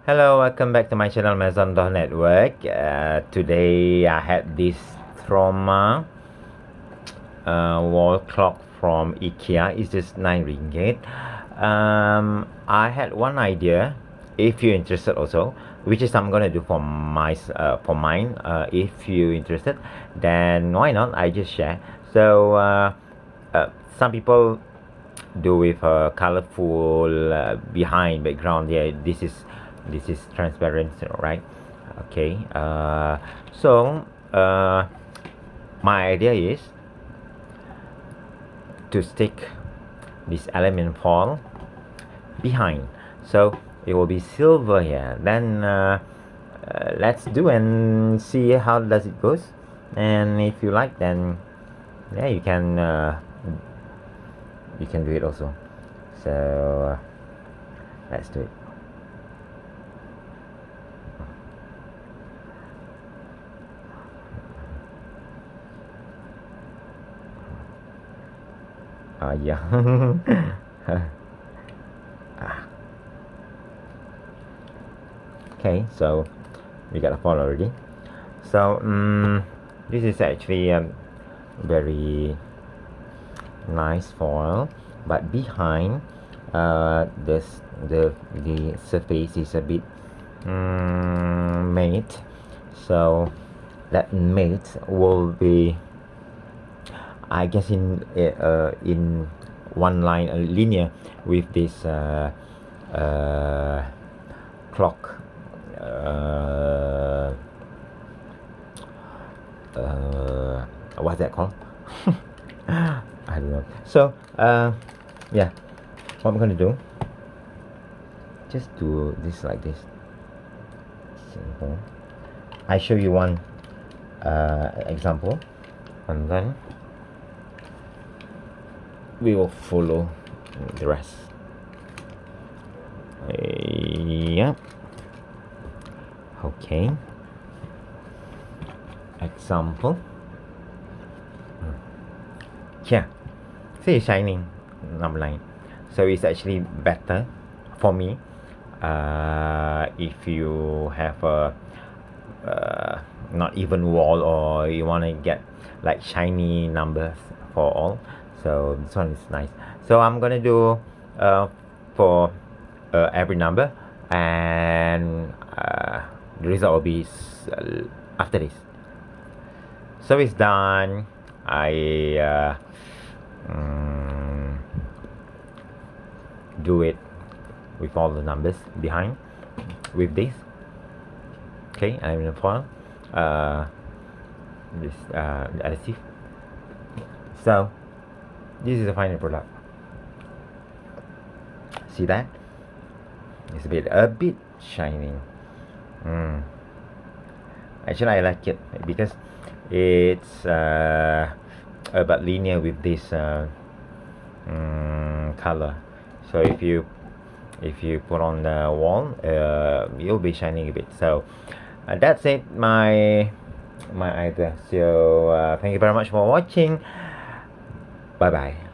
Hello, welcome back to my channel Maison Network. Today I had this Tromma wall clock from Ikea. It's just 9 ringgit. I had one idea. If you're interested also, which is I'm gonna do for mine. If you're interested, then why not? I just share. So some people do with a colorful behind background. Yeah, this is transparent, right? Okay. So my idea is to stick this element foil behind, so it will be silver here. Then let's do and see how does it goes. And if you like, then yeah, you can do it also. So let's do it. Yeah. Okay, so we got a foil already. So this is actually very nice foil, but behind the surface is a bit matte, so that matte will be, I guess, in one line, a linear with this clock what's that called? I don't know. So yeah, what I'm gonna do, just do this like this. Simple. I show you one example, and then we will follow the rest. Yeah. Okay. Example. Yeah. See, it's shining number line. So it's actually better for me if you have a not even wall, or you want to get like shiny numbers for all. So this one is nice. So I'm gonna do for every number, and the result will be after this. So it's done. I do it with all the numbers behind with this. Okay, I'm in the foil. This adhesive. So this is the final product. See that? It's a bit shining. Actually, I like it because it's about linear with this color. So if you put on the wall, you'll be shining a bit. So that's it, my idea. So thank you very much for watching. Bye bye.